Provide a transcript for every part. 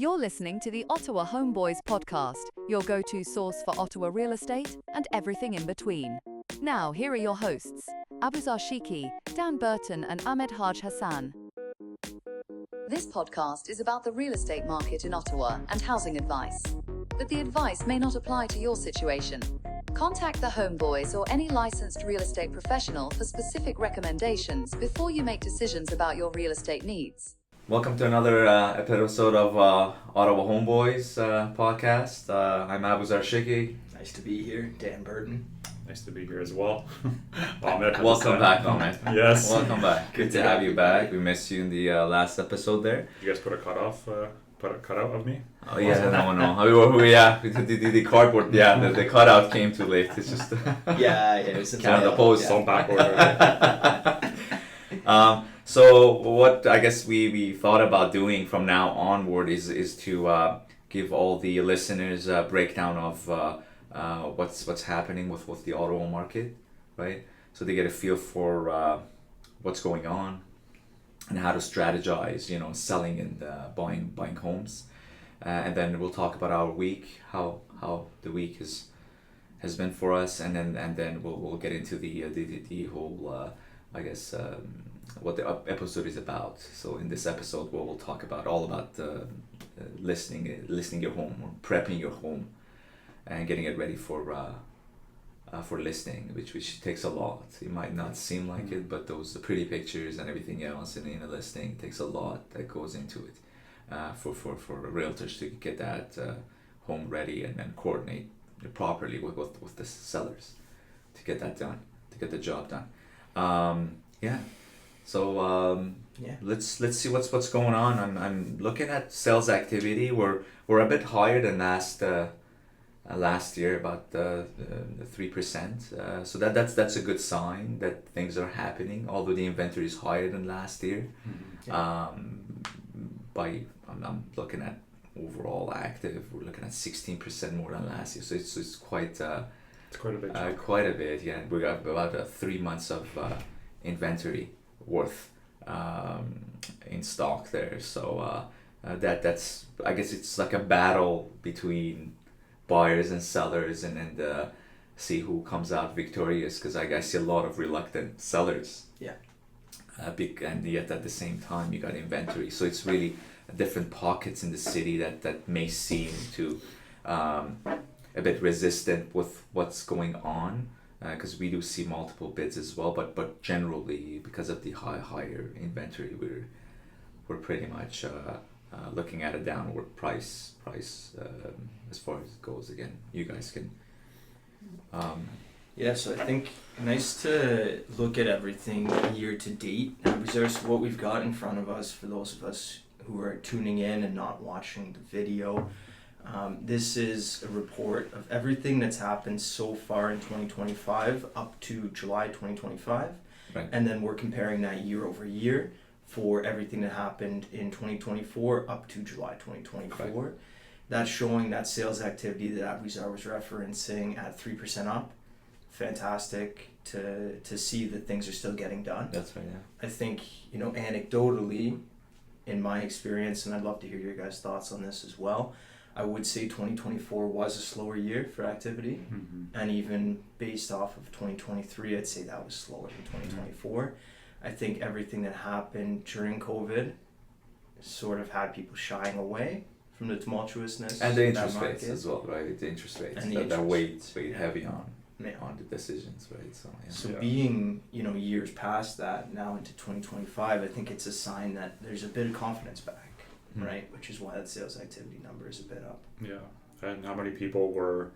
You're listening to the Ottawa Homeboys podcast, your go-to source for Ottawa real estate and everything in between. Now, here are your hosts, Aboozar Sheikhi, Dan Burton and Ahmad Hage Hassan. This podcast is about the real estate market in Ottawa and housing advice. But the advice may not apply to your situation. Contact the Homeboys or any licensed real estate professional for specific recommendations before you make decisions about your real estate needs. Welcome to another episode of Ottawa Homeboys podcast. I'm Aboozar Sheikhi. Nice to be here, Dan Burton. Nice to be here as well. Ahmad, Welcome back, Ahmad. Yes. Welcome back. Good to have you back. We missed you in the last episode there. You guys put a cutout of me? Oh yeah, no. The cardboard. Yeah, the cutout came too late. It's just It was count the post. Some back order. So what I guess we thought about doing from now onward is to give all the listeners a breakdown of what's happening with the Ottawa market, right? So they get a feel for what's going on and how to strategize, selling and buying homes, and then we'll talk about our week, how the week has been for us, and then we'll get into the whole what the episode is about. So in this episode, we'll talk about all about listing your home or prepping your home and getting it ready for listing, which takes a lot. It might not seem like it, but those pretty pictures and everything else in a listing takes a lot that goes into it for realtors to get that home ready and then coordinate properly with the sellers to get that done, to get the job done. So let's see what's going on. I'm looking at sales activity. We're a bit higher than last year, about 3%. So that's a good sign that things are happening. Although the inventory is higher than last year, I'm looking at overall active. We're looking at 16% more than last year. So it's quite. It's quite a bit. Quite a bit. Yeah, we got about 3 months of inventory worth in stock there. So that's I guess it's like a battle between buyers and sellers, and see who comes out victorious, because I see a lot of reluctant sellers. Yeah. And yet at the same time you got inventory, so it's really different pockets in the city that may seem to a bit resistant with what's going on, because we do see multiple bids as well, but generally because of the higher inventory, we're pretty much looking at a downward price as far as it goes. Again, you guys can So I think nice to look at everything year to date. So what we've got in front of us, for those of us who are tuning in and not watching the video, this is a report of everything that's happened so far in 2025 up to July 2025. Right. And then we're comparing that year over year for everything that happened in 2024 up to July 2024. Right. That's showing that sales activity that Aboozar was referencing at 3% up. Fantastic to see that things are still getting done. That's right, yeah. I think, anecdotally, in my experience, and I'd love to hear your guys' thoughts on this as well, I would say 2024 was a slower year for activity, and even based off of 2023, I'd say that was slower than 2024. I think everything that happened during COVID sort of had people shying away from the tumultuousness. And the interest rates as well, right? The interest rates that weigh heavy on the decisions, right? So being, years past that, now into 2025, I think it's a sign that there's a bit of confidence back. Right, which is why that sales activity number is a bit up. Yeah, and how many people were,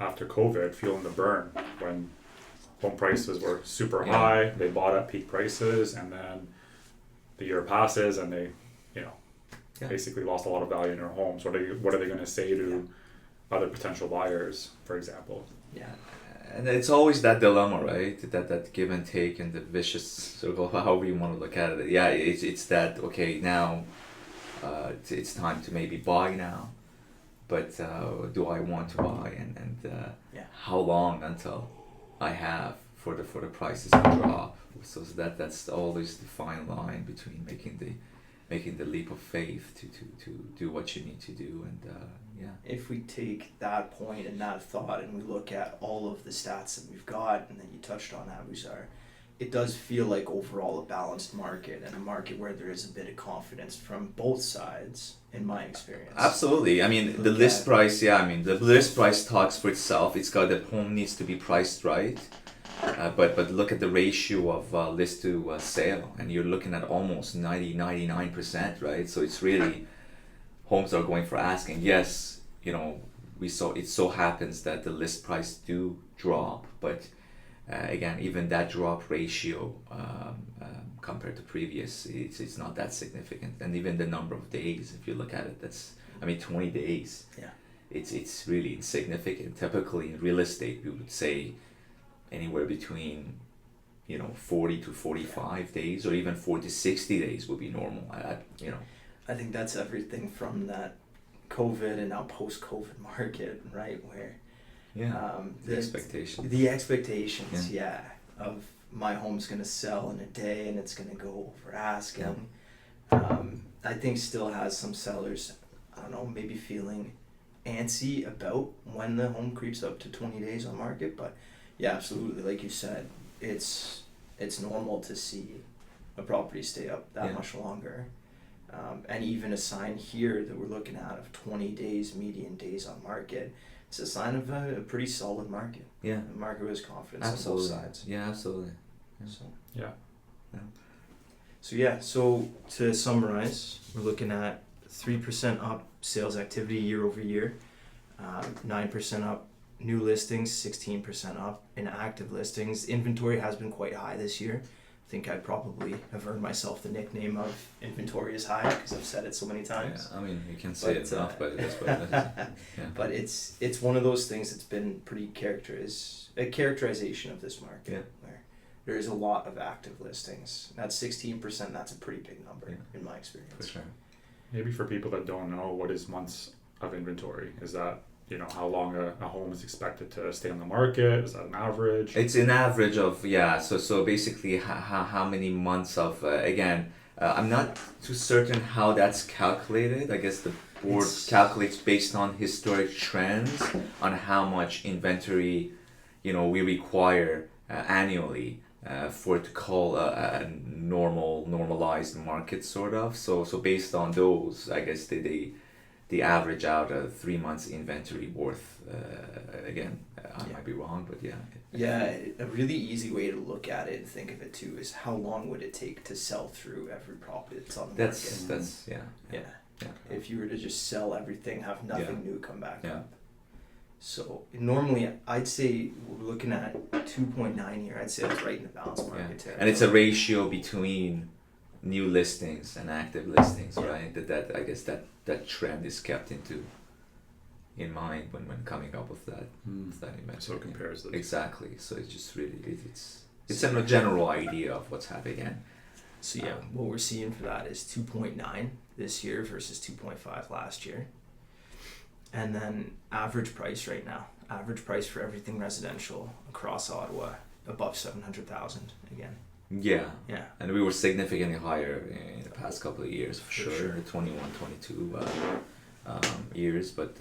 after COVID, feeling the burn when home prices were super high, they bought at peak prices, and then the year passes and they, basically lost a lot of value in their homes. What are they going to say to other potential buyers, for example? Yeah. And it's always that dilemma, right? That give and take and the vicious circle, however you want to look at it. Yeah, it's that, okay, now it's time to maybe buy now, but do I want to buy, and how long until I have for the prices to drop? So that's always the fine line between making the leap of faith to do what you need to do. And yeah. If we take that point and that thought and we look at all of the stats that we've got and that you touched on, Aboozar, it does feel like overall a balanced market and a market where there is a bit of confidence from both sides, in my experience. Absolutely. I mean, the list price, the list price talks for itself. It's got that home needs to be priced right. But look at the ratio of list to sale, and you're looking at almost 99%, right? So it's really, homes are going for asking. Yes, it so happens that the list price do drop, but again, even that drop ratio compared to previous, it's not that significant. And even the number of days, if you look at it, 20 days. Yeah. It's really insignificant. Typically in real estate, we would say anywhere between 40 to 45 days, or even 40 to 60 days would be normal. I think that's everything from that COVID and now post-COVID market, right? Where the expectations. The expectations, of my home's gonna sell in a day and it's gonna go over asking. I think still has some sellers, I don't know, maybe feeling antsy about when the home creeps up to 20 days on market, but yeah, absolutely, like you said, it's normal to see a property stay up that much longer. And even a sign here that we're looking at of 20 days median days on market, it's a sign of a pretty solid market. Yeah. The market has confidence on both sides. Yeah, absolutely. Yeah. So to summarize, we're looking at 3% up sales activity year over year, 9% up new listings, 16% up in active listings. Inventory has been quite high this year. I think I probably have earned myself the nickname of inventory is high because I've said it so many times. Yeah, you can say it enough, but it is what it is. Yeah. But it's one of those things that's been pretty a characterization of this market where there is a lot of active listings. That's 16%. That's a pretty big number in my experience. For sure. Maybe for people that don't know, what is months of inventory? Is that how long a home is expected to stay on the market? Is that an average? It's an average of, so basically how many months of, I'm not too certain how that's calculated. I guess the board calculates based on historic trends on how much inventory, we require annually for it to call a normalized market sort of. So based on those, I guess they average out a 3 months inventory worth. I might be wrong, but a really easy way to look at it and think of it too is how long would it take to sell through every property that's on the market. If you were to just sell everything, have nothing new come back up. So normally I'd say we're looking at 2.9 here. I'd say that's right in the balanced market territory. And it's a ratio between new listings and active listings, right? That I guess that trend is kept in mind when coming up with that event. So it compares those. Exactly. So it's just really it's a general idea of what's happening. So what we're seeing for that is 2.9 this year versus 2.5 last year. And then average price right now. Average price for everything residential across Ottawa above 700,000 again. Yeah. And we were significantly higher in the past couple of years, for sure. 21, 22 years, but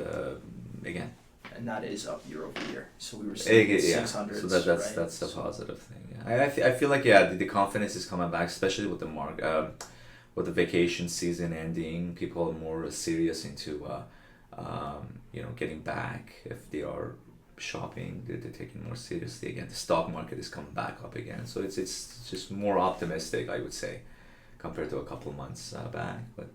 again. And that is up year over year. So we were seeing 600s. So that's a positive thing. Yeah. I feel like the confidence is coming back, especially with with the vacation season ending. People are more serious into getting back if they are shopping. They're taking more seriously again. The stock market is coming back up again, so it's just more optimistic, I would say, compared to a couple months back. But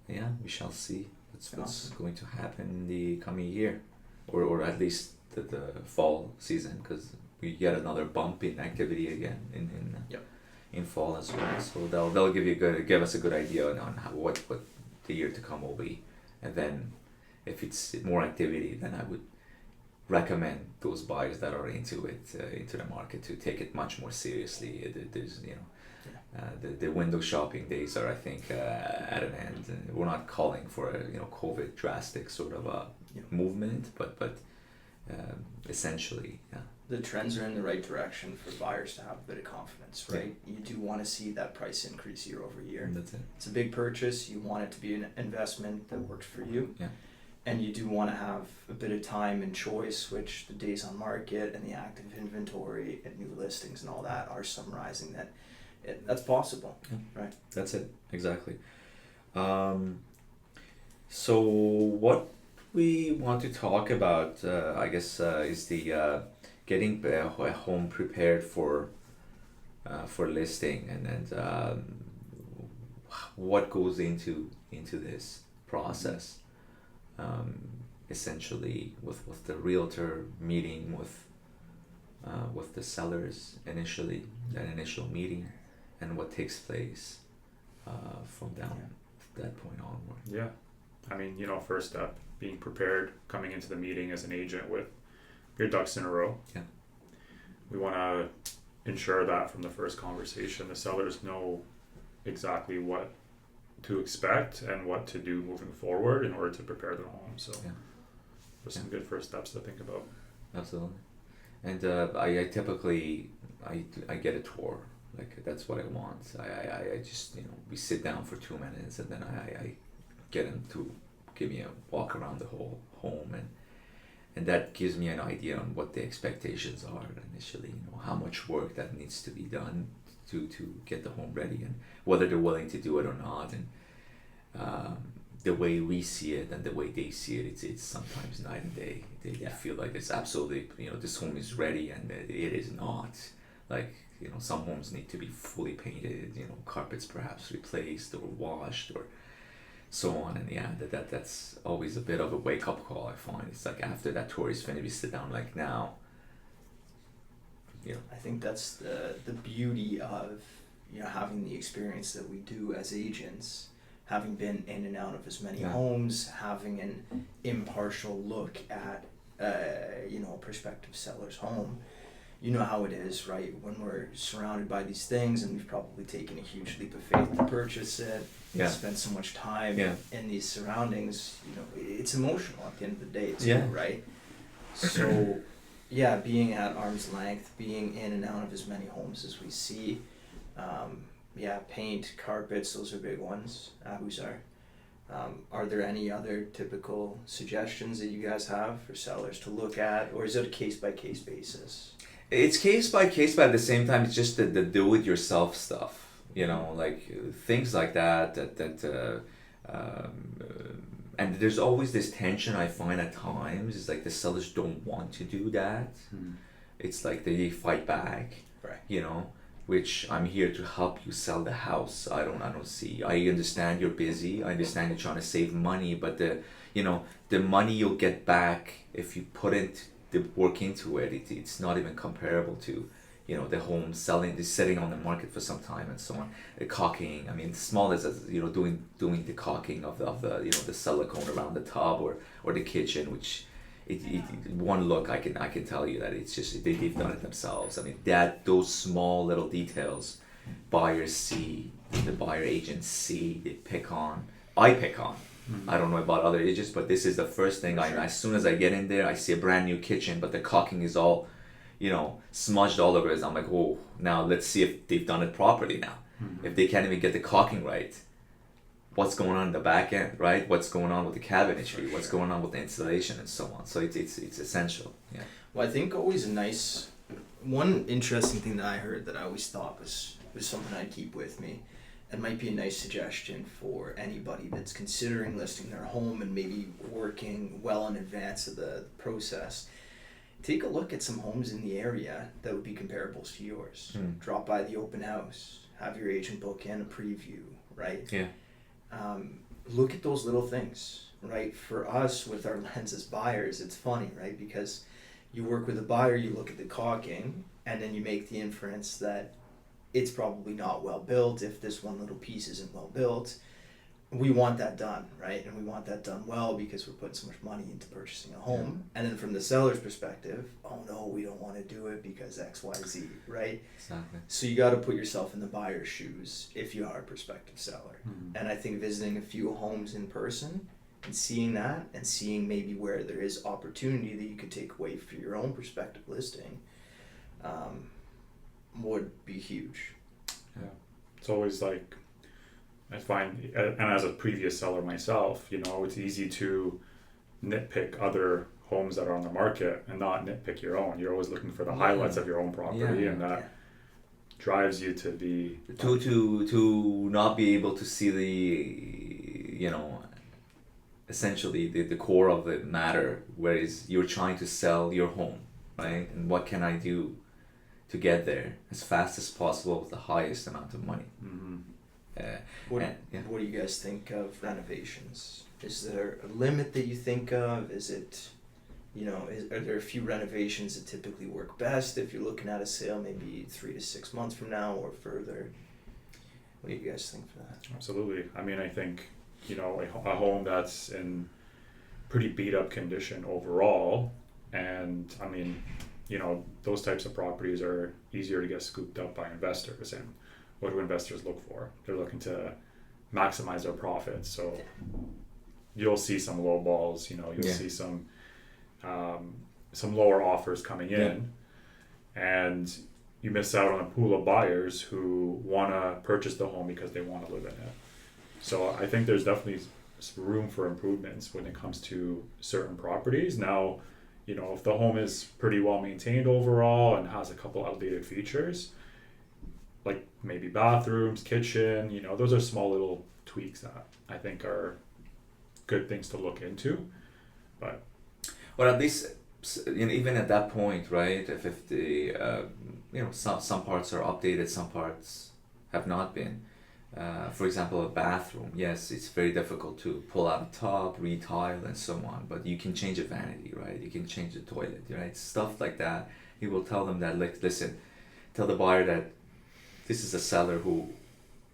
we shall see what's going to happen in the coming year, or at least the fall season, because we get another bump in activity again in fall as well. So they'll give us a good idea on what the year to come will be, and then if it's more activity, then I would recommend those buyers that are into the market to take it much more seriously. There's the window shopping days are, I think, at an end. We're not calling for a COVID drastic sort of a movement, but essentially the trends are in the right direction for buyers to have a bit of confidence, right? You do want to see that price increase year over year. That's it. It's a big purchase. You want it to be an investment that works for you. Yeah. And you do want to have a bit of time and choice, which the days on market and the active inventory and new listings and all that are summarizing that that's possible, right? That's it, exactly. So what we want to talk about, I guess, is the getting a home prepared for listing, and what goes into this process. Essentially, with the realtor meeting with the sellers initially, that initial meeting, and what takes place from that point onward. Yeah. I mean, first step, being prepared, coming into the meeting as an agent with your ducks in a row. Yeah. We want to ensure that from the first conversation, the sellers know exactly what to expect and what to do moving forward in order to prepare their home. So there's some good first steps to think about. Absolutely. And I typically I get a tour. Like, that's what I want. I just, we sit down for 2 minutes, and then I get him to give me a walk around the whole home, and that gives me an idea on what the expectations are initially, how much work that needs to be done to get the home ready, and whether they're willing to do it or not. And the way we see it and the way they see it, it's sometimes night and day. They feel like it's absolutely, this home is ready, and it is not. Like, some homes need to be fully painted, carpets perhaps replaced or washed or so on. And that's always a bit of a wake-up call, I find. It's like after that tour is finished, we sit down like now. I think that's the beauty of having the experience that we do as agents, having been in and out of as many homes, having an impartial look at a prospective seller's home. You know how it is, right? When we're surrounded by these things, and we've probably taken a huge leap of faith to purchase it, spent so much time in these surroundings, it's emotional at the end of the day too, right? So being at arm's length, being in and out of as many homes as we see, paint, carpets, those are big ones. Aboozar. Are there any other typical suggestions that you guys have for sellers to look at, or is it a case-by-case basis? It's case by case, but at the same time, it's just the do-it-yourself stuff, like things like that. And there's always this tension I find at times. It's like the sellers don't want to do that. It's like they fight back, right? Which I'm here to help you sell the house. I don't see. I understand you're busy. I understand you're trying to save money, but the money you'll get back if you put the work into it, it's not even comparable to, the home sitting on the market for some time and so on. The caulking, small as doing the caulking of the silicone around the tub or the kitchen, which one look I can tell you that it's just they've done it themselves. Those small little details, buyers see, the buyer agents see, they pick on. I pick on. I don't know about other agents, but this is the first thing. As soon as I get in there, I see a brand new kitchen, but the caulking is all, smudged all over it. I'm like, oh, now let's see if they've done it properly now. If they can't even get the caulking right, what's going on in the back end, right? What's going on with the cabinetry? What's going on with the installation and so on? So it's essential. Yeah. Well, I think always one interesting thing that I heard that I always thought was something I'd keep with me. It might be a nice suggestion for anybody that's considering listing their home and maybe working well in advance of the process. Take a look at some homes in the area that would be comparables to yours. Drop by the open house, have your agent book in a preview, right? Yeah. Look at those little things, right? For us, with our lens as buyers, it's funny, right? Because you work with a buyer, you look at the caulking, and then you make the inference that it's probably not well built if this one little piece isn't well built. We want that done, right? And we want that done well because we're putting so much money into purchasing a home. And then from the seller's perspective, oh no, we don't want to do it because X, Y, Z, right? Exactly. So you got to put yourself in the buyer's shoes if you are a prospective seller. And I think visiting a few homes in person and seeing that and seeing maybe where there is opportunity that you could take away for your own prospective listing would be huge. Yeah, it's always like, I find, and as a previous seller myself, you know, it's easy to nitpick other homes that are on the market and not nitpick your own. You're always looking for the highlights of your own property, and that drives you to be to not be able to see the, you know, essentially the core of the matter, whereas you're trying to sell your home, right? And what can I do to get there as fast as possible with the highest amount of money? Mm-hmm. What do you guys think of renovations? Is there a limit that you think of? Is it, you know, are there a few renovations that typically work best if you're looking at a sale maybe 3 to 6 months from now or further? What do you guys think for that? Absolutely. I mean, I think, you know, a home that's in pretty beat up condition overall, and I mean, you know, those types of properties are easier to get scooped up by investors. And what do investors look for? They're looking to maximize their profits. So you'll see some low balls, you know, you'll see some lower offers coming in, and you miss out on a pool of buyers who want to purchase the home because they want to live in it. So I think there's definitely room for improvements when it comes to certain properties. Now, you know, if the home is pretty well maintained overall and has a couple outdated features, like maybe bathrooms, kitchen, you know, those are small little tweaks that I think are good things to look into. But well, at least, you know, even at that point, right? If the you know, some parts are updated, some parts have not been. For example, a bathroom. Yes, it's very difficult to pull out the top, retile, and so on. But you can change a vanity, right? You can change the toilet, right? Stuff like that. You will tell them that, like, listen, tell the buyer that this is a seller who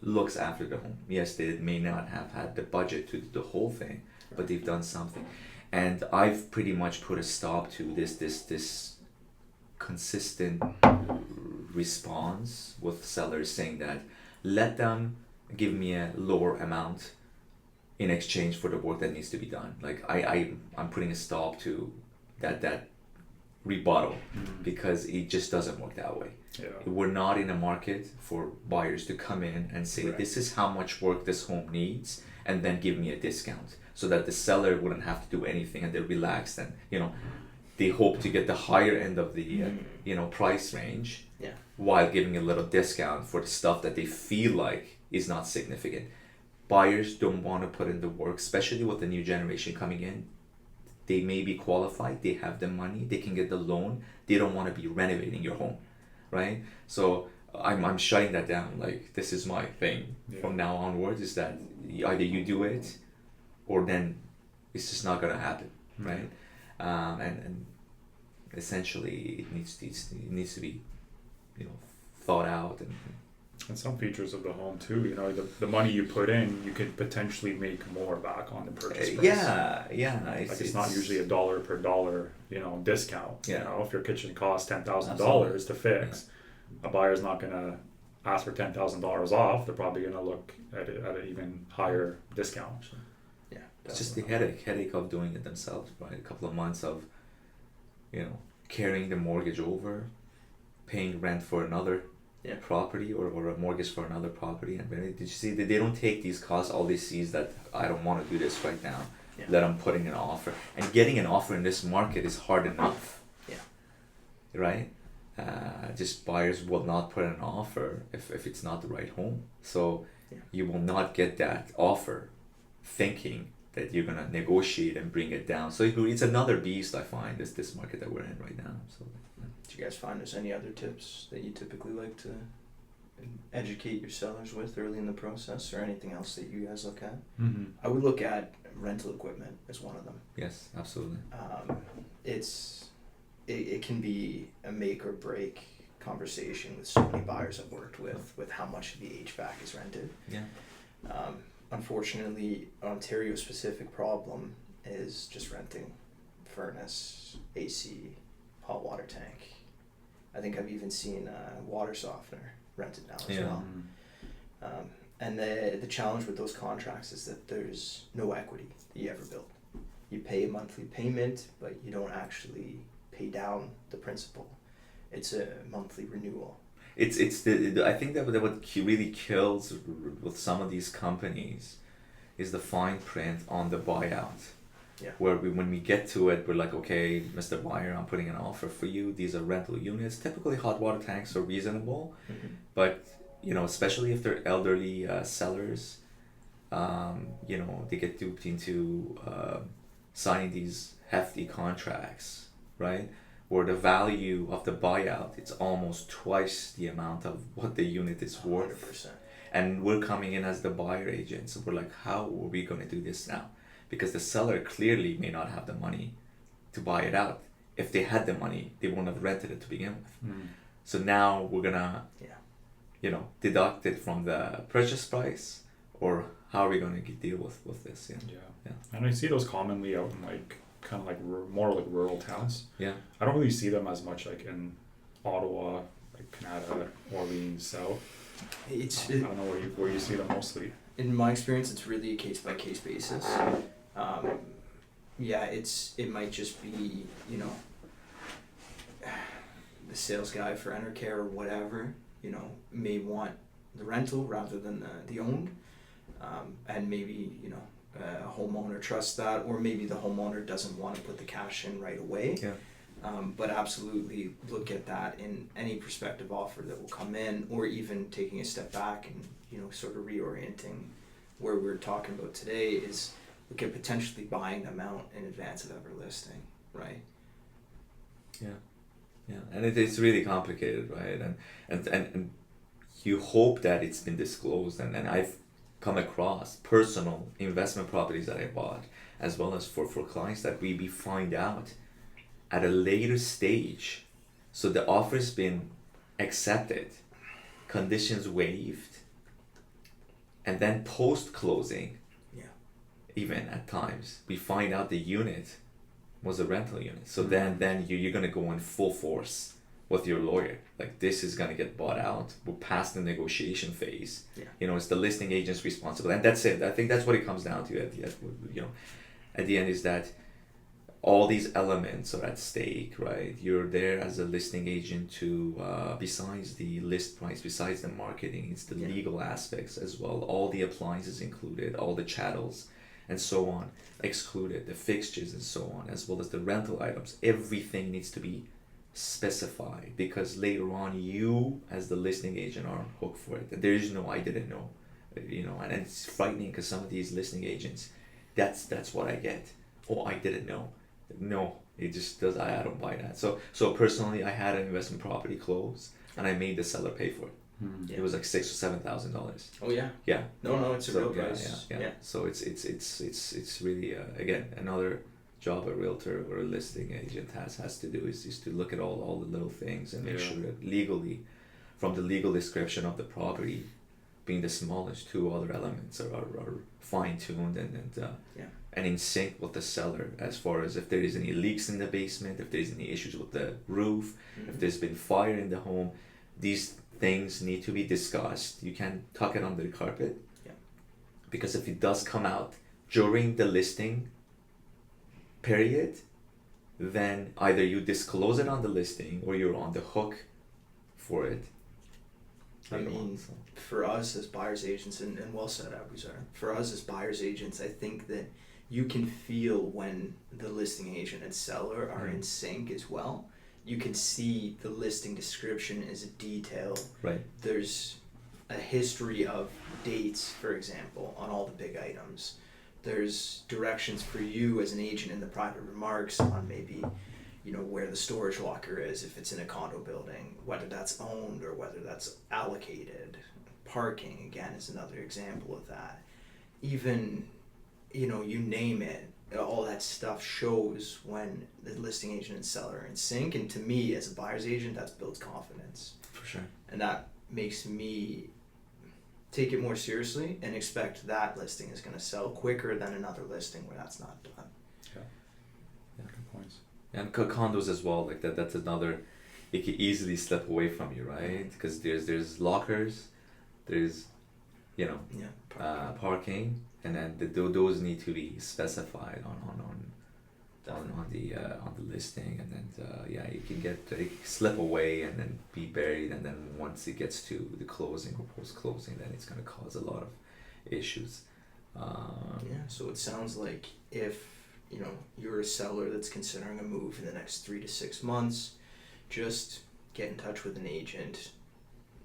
looks after the home. Yes, they may not have had the budget to do the whole thing, but they've done something. And I've pretty much put a stop to this consistent response with sellers saying that let them give me a lower amount in exchange for the work that needs to be done. Like I'm putting a stop to that rebuttal, because it just doesn't work that way. yeah, We're not in a market for buyers to come in and say, this is how much work this home needs, and then give me a discount, so that the seller wouldn't have to do anything and they're relaxed, and, you know, they hope to get the higher end of the you know, price range, while giving a little discount for the stuff that they feel like is not significant. Buyers don't want to put in the work, especially with the new generation coming in. They may be qualified, they have the money, they can get the loan. They don't want to be renovating your home, right? So I'm shutting that down. Like, this is my thing from now onwards, is that either you do it, or then it's just not gonna happen, right? And essentially it needs to be, you know, thought out. and some features of the home too, you know, the money you put in, you could potentially make more back on the purchase price. It's not usually a dollar per dollar, you know, discount. Yeah. You know, if your kitchen costs $10,000 to fix, a buyer's not gonna ask for $10,000 off. They're probably gonna look at it at an even higher discount. Yeah, It's just the headache of doing it themselves, right? A couple of months of, you know, carrying the mortgage over, paying rent for another property, or a mortgage for another property. And did you see that they don't take these costs? All they see is that I don't want to do this right now. That I'm putting an offer, and getting an offer in this market is hard enough. Right? Just buyers will not put an offer if it's not the right home. So you will not get that offer thinking that you're gonna negotiate and bring it down. So it's another beast, I find, this market that we're in right now. So do you guys find there's any other tips that you typically like to educate your sellers with early in the process, or anything else that you guys look at? I would look at rental equipment as one of them. Yes, absolutely. It can be a make or break conversation with so many buyers I've worked with how much the HVAC is rented. Unfortunately, Ontario specific problem is just renting furnace, AC, hot water tank. I think I've even seen water softener rented now as well. And the challenge with those contracts is that there's no equity that you ever build. You pay a monthly payment, but you don't actually pay down the principal. it's a monthly renewal. It's I think that what really kills with some of these companies is the fine print on the buyout. Yeah. Where when we get to it, we're like, okay, Mr. Buyer, I'm putting an offer for you. These are rental units. Typically, hot water tanks are reasonable, but especially if they're elderly sellers, they get duped into signing these hefty contracts, right? Where the value of the buyout, it's almost twice the amount of what the unit is worth. 100%. And we're coming in as the buyer agent, so we're like, how are we going to do this now? Because the seller clearly may not have the money to buy it out. If they had the money, they wouldn't have rented it to begin with. So now we're gonna, deduct it from the purchase price, or how are we going to deal with this? Yeah. And I see those commonly out in kind of more like rural towns. Yeah. I don't really see them as much like in Ottawa, like Canada, Orleans, South. I don't know where you see them mostly. In my experience, it's really a case by case basis. It might just be, the sales guy for Enercare or whatever, may want the rental rather than the owned. And maybe, a homeowner trusts that, or maybe the homeowner doesn't want to put the cash in right away. Yeah. But absolutely look at that in any prospective offer that will come in, or even taking a step back and, sort of reorienting where we're talking about today is look at potentially buying them out in advance of ever listing, right? Yeah, and it's really complicated, right? And you hope that it's been disclosed, and I've come across personal investment properties that I bought, as well as for clients that we find out at a later stage. So the offer's been accepted, conditions waived, and then post-closing, even at times, we find out the unit was a rental unit. So then you're going to go in full force with your lawyer. Like, this is going to get bought out. We're past the negotiation phase. Yeah. It's the listing agent's responsibility. And that's it. I think that's what it comes down to at the end is that all these elements are at stake, right? You're there as a listing agent to, besides the list price, besides the marketing, it's the legal aspects as well. All the appliances included, all the chattels, and so on, excluded, the fixtures and so on, as well as the rental items. Everything needs to be specified, because later on you as the listing agent are on hook for it. There is no I didn't know, and it's frightening because some of these listing agents, that's what I get. Oh, I didn't know. No, it just does. I don't buy that. So personally, I had an investment property close, and I made the seller pay for it. It was like $6,000 or $7,000. Oh yeah. Yeah. No, it's a real price. Yeah. So it's really again another job a realtor or a listing agent has to do is to look at all the little things and make sure that legally, from the legal description of the property, being the smallest, two other elements are fine tuned and in sync with the seller, as far as if there is any leaks in the basement, if there's any issues with the roof, if there's been fire in the home. These things need to be discussed. You can't tuck it under the carpet. Because if it does come out during the listing period, then either you disclose it on the listing or you're on the hook for it. I mean, for us as buyer's agents, and well said, Aboozar, for us as buyer's agents, I think that you can feel when the listing agent and seller are in sync as well. You can see the listing description is detailed. Right. There's a history of dates, for example, on all the big items. There's directions for you as an agent in the private remarks on maybe, where the storage locker is, if it's in a condo building, whether that's owned or whether that's allocated. Parking, again, is another example of that. Even, you name it, all that stuff shows when the listing agent and seller are in sync. And to me, as a buyer's agent, that builds confidence. For sure. And that makes me take it more seriously and expect that listing is going to sell quicker than another listing where that's not done. Yeah, good points. And condos as well, like that's another, it can easily slip away from you, right? Because there's lockers, there's, parking, and then those need to be specified on on the listing, and then you can slip away and then be buried, and then once it gets to the closing or post closing, then it's going to cause a lot of issues. So it sounds like if you're a seller that's considering a move in the next 3 to 6 months, just get in touch with an agent,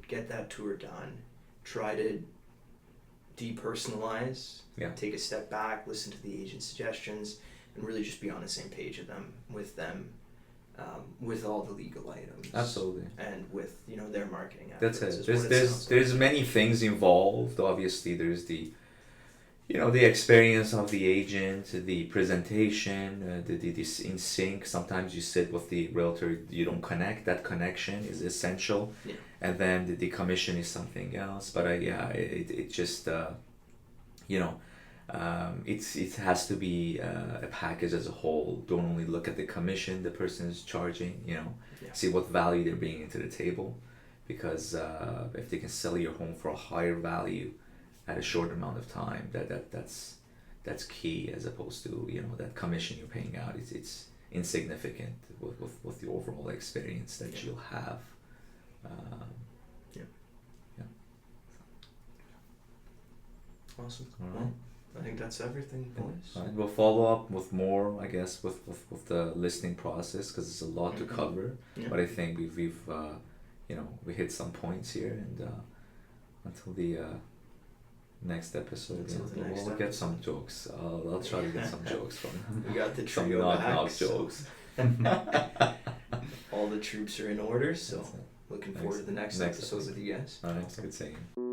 get that tour done, try to depersonalize, take a step back, listen to the agent's suggestions, and really just be on the same page with them, with all the legal items. Absolutely. And with their marketing efforts. That's it. There's many things involved. Obviously, there's the the experience of the agent, the presentation, the in sync. Sometimes you sit with the realtor, you don't connect. That connection is essential. Yeah. And then the commission is something else. But it just it has to be a package as a whole. Don't only look at the commission the person is charging. See what value they're bringing to the table, because if they can sell your home for a higher value at a short amount of time, that's key, as opposed to that commission you're paying out. It's insignificant with the overall experience that you'll have. Awesome. All right. Well, I think that's everything, boys. Right. We'll follow up with more, I guess, with the listing process, because it's a lot to cover. Yeah. But I think we've we hit some points here, and until the next episode, we'll get some jokes. I'll try to get some jokes from We got the some trio knock back, jokes. all the troops are in order, so looking forward to the next episode with you guys. All right, good seeing you.